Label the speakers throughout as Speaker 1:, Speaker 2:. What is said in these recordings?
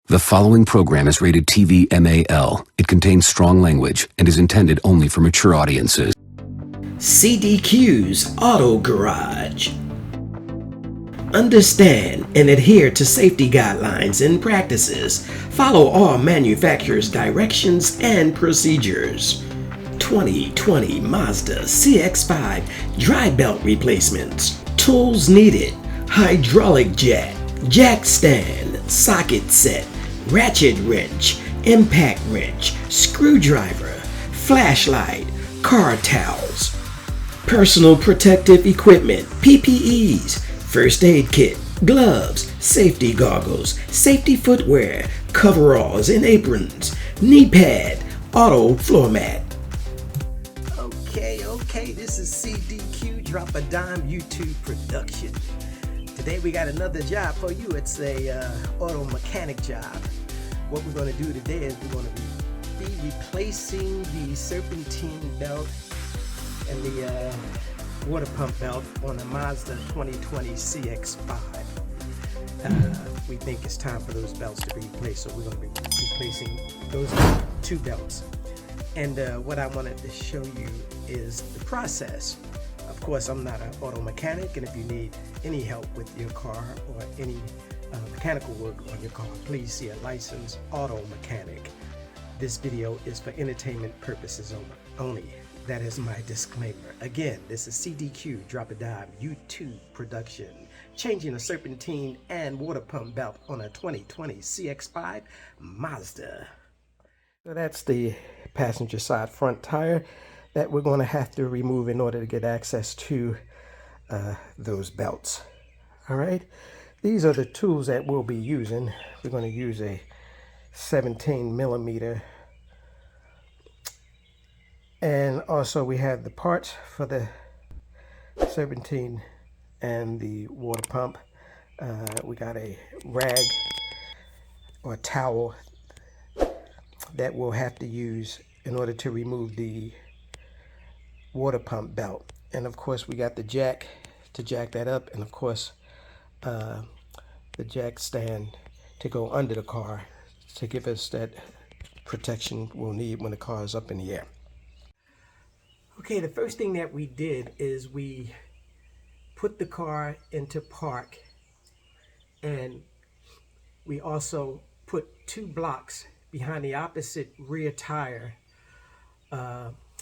Speaker 1: The following program is rated TV MAL. It contains strong language and is intended only for mature audiences.
Speaker 2: CDQ's Auto Garage. Understand and adhere to safety guidelines and practices. Follow all manufacturer's directions and procedures. 2020 Mazda CX5 dry belt replacements. Tools needed: hydraulic jack stand, socket set, ratchet wrench, impact wrench, screwdriver, flashlight, car towels, personal protective equipment, PPEs, first aid kit, gloves, safety goggles, safety footwear, coveralls and aprons, knee pad, auto floor mat. Okay, this is CDQ Drop a Dime YouTube production. Today we got another job for you. It's a auto mechanic job. What we're going to do today is we're going to be replacing the serpentine belt and the water pump belt on a Mazda 2020 CX5. We think it's time for those belts to be replaced, so we're going to be replacing those two belts. And what I wanted to show you is the process. Of course, I'm not an auto mechanic, and if you need any help with your car or any mechanical work on your car, please see a licensed auto mechanic. This video is for entertainment purposes only. That is my disclaimer. Again, this is CDQ Drop a Dime YouTube production, changing a serpentine and water pump belt on a 2020 CX5 Mazda. So that's the passenger side front tire that we're going to have to remove in order to get access to those belts. All right, these are the tools that we'll be using. We're going to use a 17 millimeter, and also we have the parts for the serpentine and the water pump. We got a rag or towel that we'll have to use in order to remove the water pump belt. And of course we got the jack to jack that up, and of course the jack stand to go under the car to give us that protection we'll need when the car is up in the air. Okay, the first thing that we did is we put the car into park, and we also put two blocks behind the opposite rear tire,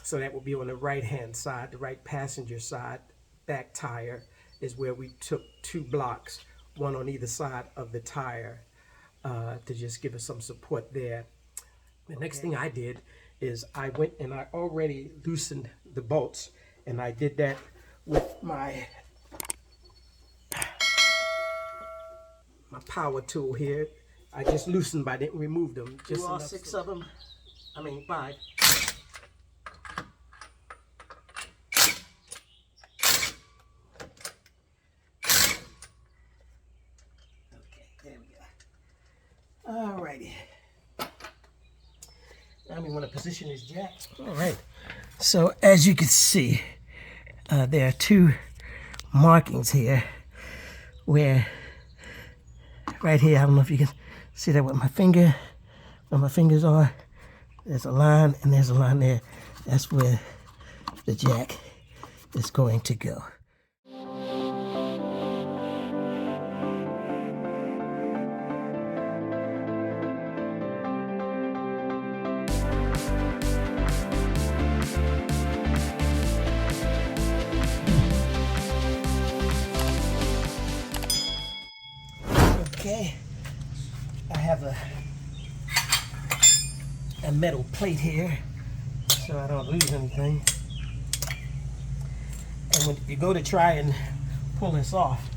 Speaker 2: so that will be on the right hand side, the right passenger side. Back tire is where we took two blocks, one on either side of the tire, to just give us some support there. The next thing I did is I went and I already loosened the bolts, and I did that with my power tool here. I just loosened, but I didn't remove them. Just all six of them. I mean, 5. Okay, there we go. Alrighty. Now we want to position this jack. All right. So as you can see, there are two markings here where, right here, I don't know if you can see that with my finger, where my fingers are. There's a line, and there's a line there. That's where the jack is going to go. Okay, I have a metal plate here so I don't lose anything. And when you go to try and pull this off,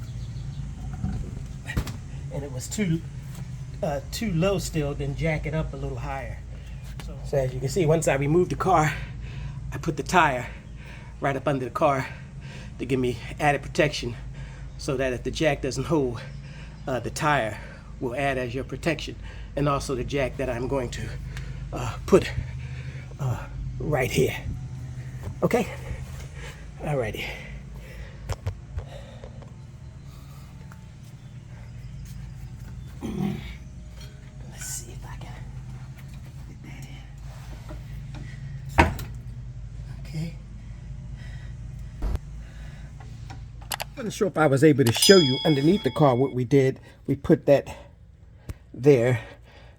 Speaker 2: and it was too low still, then jack it up a little higher. So as you can see, once I removed the car, I put the tire right up under the car to give me added protection, so that if the jack doesn't hold, the tire will add as your protection. And also the jack that I'm going to put right here. Okay? Alrighty. Let's Okay. I'm not sure if I was able to show you underneath the car what we did. We put that there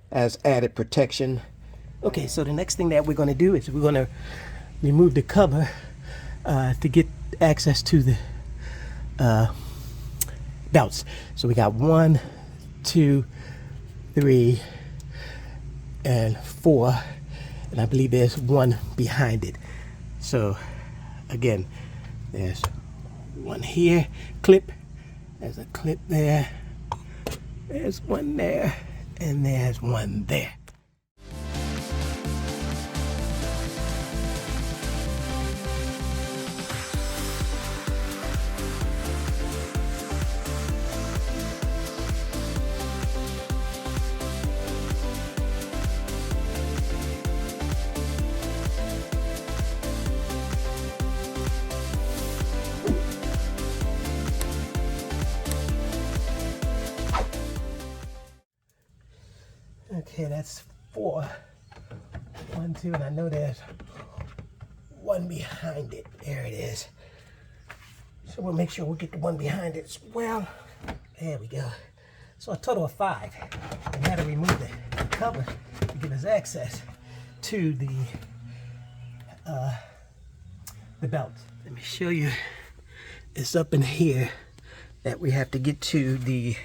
Speaker 2: as added protection. Okay, so the next thing that we're going to do is we're going to remove the cover to get access to the belts. So we got 1, 2, 3, and 4, and I believe there's one behind it. So again, there's one here, clip, there's a clip there, there's one there, and there's one there. Okay, that's 4. 1, 2, and I know there's one behind it. There it is. So we'll make sure we get the one behind it as well. There we go. So a total of 5. We had to remove the cover to give us access to the belt. Let me show you. It's up in here that we have to get to the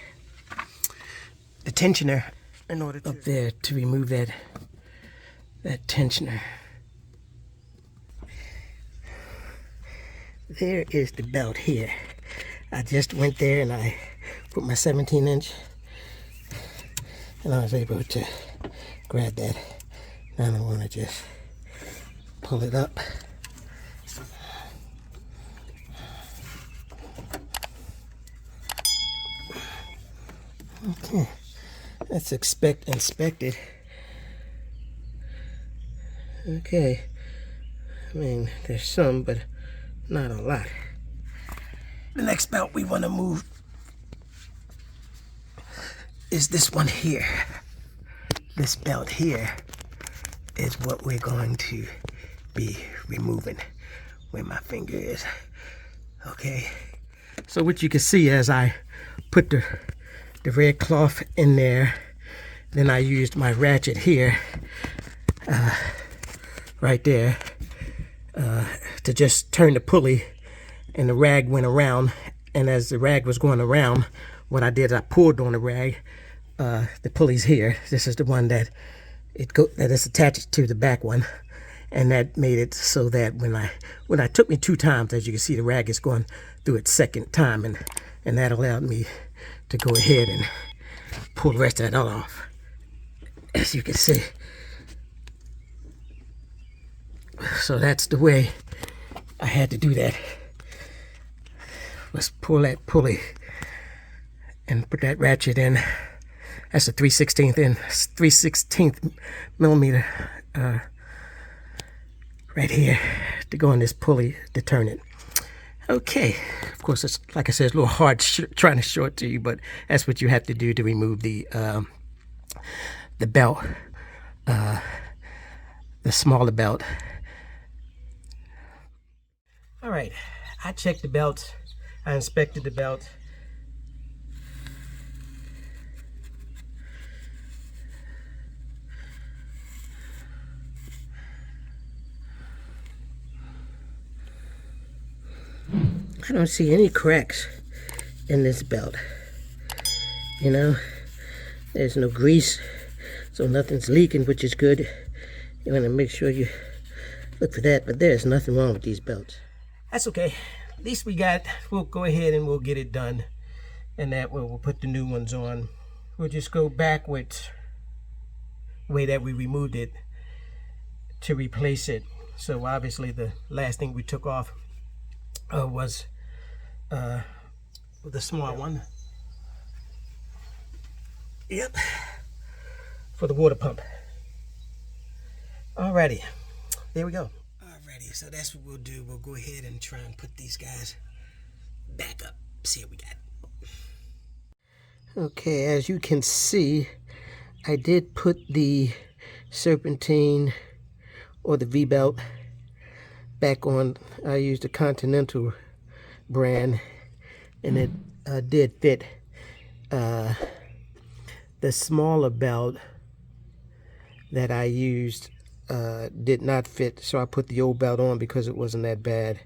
Speaker 2: tensioner in order to, up there, to remove that tensioner. There is the belt here. I just went there and I put my 17-inch and I was able to grab that. Now I want to just pull it up. Okay, let's inspect it. Okay, I mean, there's some, but not a lot. The next belt we want to move is this one here. This belt here is what we're going to be removing, where my finger is. Okay, so what you can see as I put the red cloth in there, then I used my ratchet here, right there, to just turn the pulley, and the rag went around. And as the rag was going around, what I did, I pulled on the rag. The pulley's here. This is the one that that is attached to the back one, and that made it so that when I took me 2 times, as you can see, the rag is going through its 2nd time, and that allowed me to go ahead and pull the rest of that off, as you can see. So that's the way I had to do that. Let's pull that pulley and put that ratchet in. That's a 3/16 millimeter right here to go in this pulley to turn it. Okay, of course, it's, like I said, it's a little hard trying to show it to you, but that's what you have to do to remove the belt, the smaller belt. All right, I checked the belt. I inspected the belt. I don't see any cracks in this belt. You know, there's no grease, so nothing's leaking, which is good. You want to make sure you look for that, but there's nothing wrong with these belts. That's okay. At least we'll go ahead and we'll get it done, and that way we'll put the new ones on. We'll just go backwards, the way that we removed it, to replace it. So obviously the last thing we took off was the small one. Yep, for the water pump. Alrighty, there we go. Alrighty, so that's what we'll do. We'll go ahead and try and put these guys back up. See what we got. Okay, as you can see, I did put the serpentine or the V-belt back on. I used the Continental brand, and it did fit. The smaller belt that I used did not fit, so I put the old belt on because it wasn't that bad.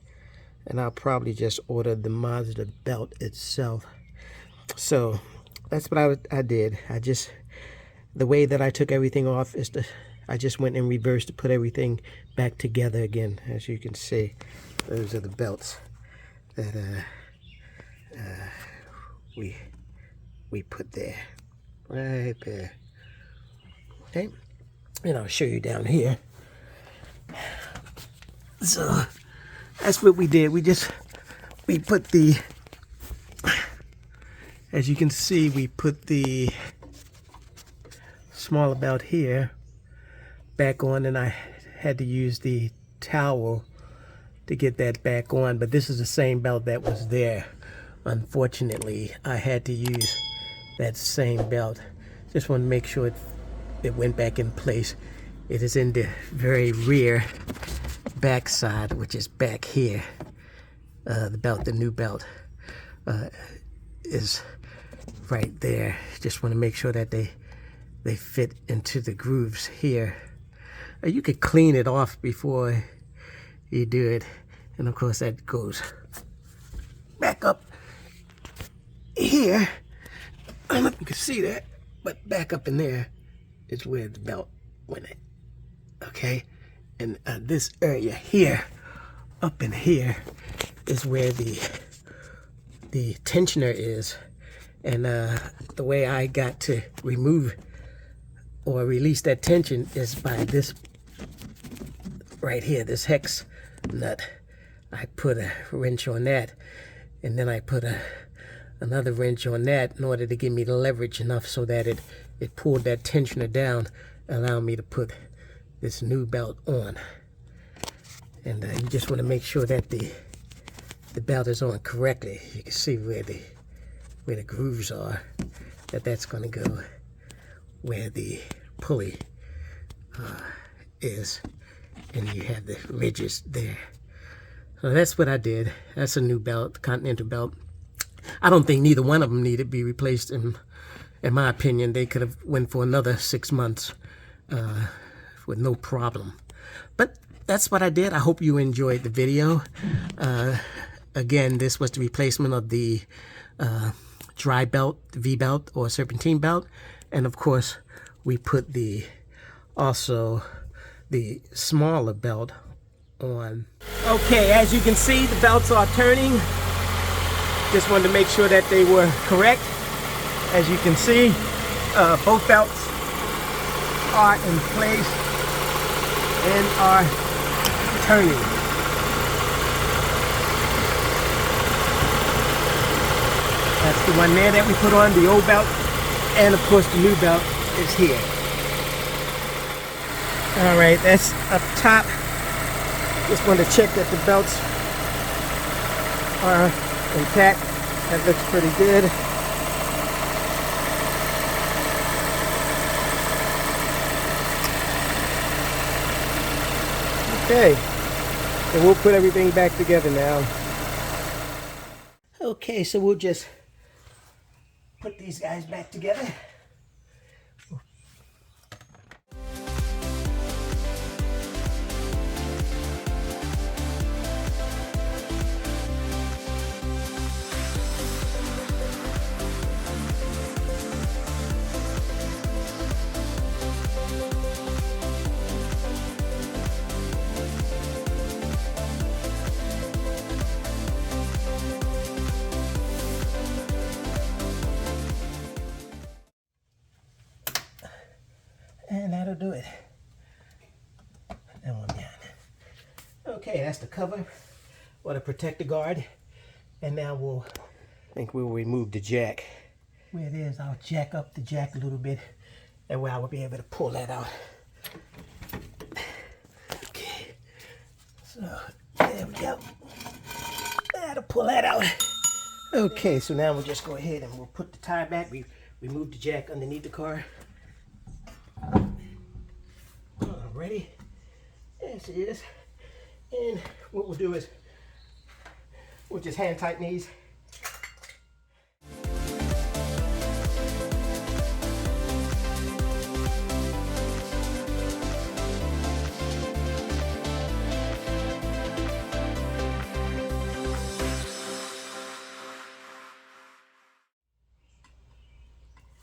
Speaker 2: And I'll probably just order the Mazda belt itself. So that's what I did. The way that I took everything off is I just went in reverse to put everything back together again. As you can see, those are the belts that we put there, right there. Okay, and I'll show you down here. So that's what we did. We put the, as you can see, we put the smaller belt here back on, and I had to use the towel to get that back on, but this is the same belt that was there. Unfortunately, I had to use that same belt. Just want to make sure it went back in place. It is in the very rear back side, which is back here. The new belt is right there. Just want to make sure that they fit into the grooves here. You could clean it off before you do it, and of course that goes back up here. I don't know if you can see that, but back up in there is where the belt went in. Okay, and this area here, up in here, is where the tensioner is. And the way I got to remove or release that tension is by this right here, this hex nut. I put a wrench on that, and then I put another wrench on that in order to give me the leverage enough so that it pulled that tensioner down, allowing me to put this new belt on. And you just want to make sure that the belt is on correctly. You can see where the grooves are, that's going to go where the pulley is, and you have the ridges there. So that's what I did. That's a new belt, Continental belt. I don't think neither one of them needed to be replaced. In my opinion, they could have went for another 6 months with no problem. But that's what I did. I hope you enjoyed the video. Again, this was the replacement of the dry belt, the V-belt or serpentine belt. And of course, we put also the smaller belt on. Okay, as you can see, the belts are turning. Just wanted to make sure that they were correct. As you can see, both belts are in place and are turning. That's the one there that we put on, the old belt, and of course the new belt is here. All right, that's up top. Just want to check that the belts are intact. That looks pretty good. Okay, so we'll put everything back together now. Okay, so we'll just put these guys back together. And that'll do it. That one down. Okay, that's the cover or the protector guard. And now we'll remove the jack. Where it is, I'll jack up the jack a little bit. That way I will be able to pull that out. Okay, so there we go. That'll pull that out. Okay, so now we'll just go ahead and we'll put the tire back. We remove the jack underneath the car. Ready? Yes, it is. And what we'll do is we'll just hand tighten these.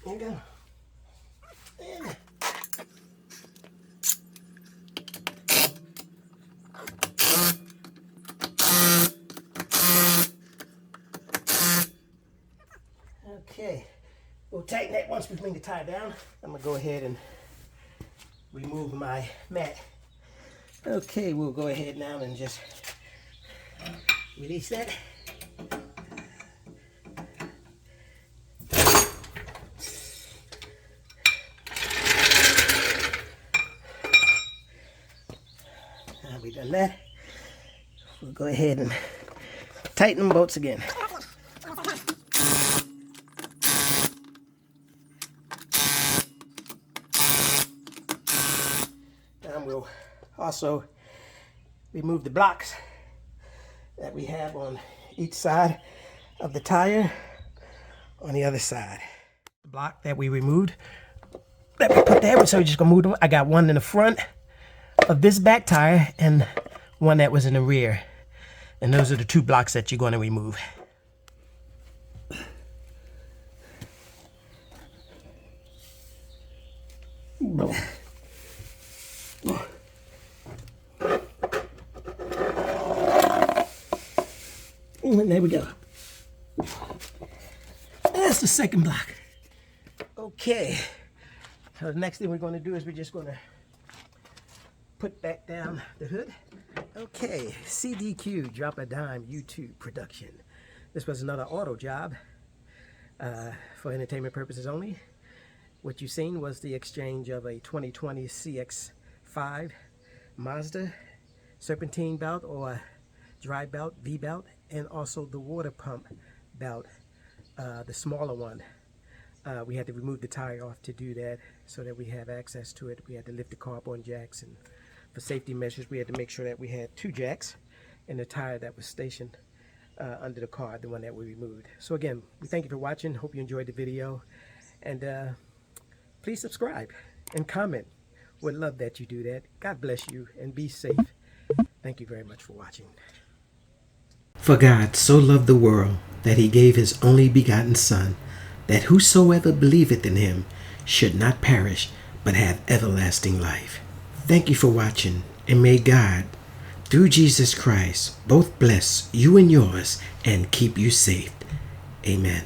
Speaker 2: There you go. And okay, we'll tighten that once we bring the tire down. I'm gonna go ahead and remove my mat. Okay, we'll go ahead now and just release that. Now we've done that. We'll go ahead and tighten them bolts again. And we'll also remove the blocks that we have on each side of the tire on the other side. The block that we removed, that we put there, so we're just gonna move them. I got one in the front of this back tire and one that was in the rear. And those are the two blocks that you're gonna remove. And there we go. That's the second block. Okay. So the next thing we're going to do is we're just going to put back down the hood. Okay, CDQ, Drop a Dime YouTube production. This was another auto job for entertainment purposes only. What you've seen was the exchange of a 2020 CX5 Mazda serpentine belt or dry belt, V belt, and also the water pump belt, the smaller one. We had to remove the tire off to do that so that we have access to it. We had to lift the car up on jacks, and for safety measures we had to make sure that we had two jacks and the tire that was stationed under the car, the one that we removed. So again, we thank you for watching. Hope you enjoyed the video, and please subscribe and comment. Would love that you do that. God bless you and be safe. Thank you very much for watching.
Speaker 3: For God so loved the world that he gave his only begotten Son, that whosoever believeth in him should not perish, but have everlasting life. Thank you for watching, and may God, through Jesus Christ, both bless you and yours and keep you safe. Amen.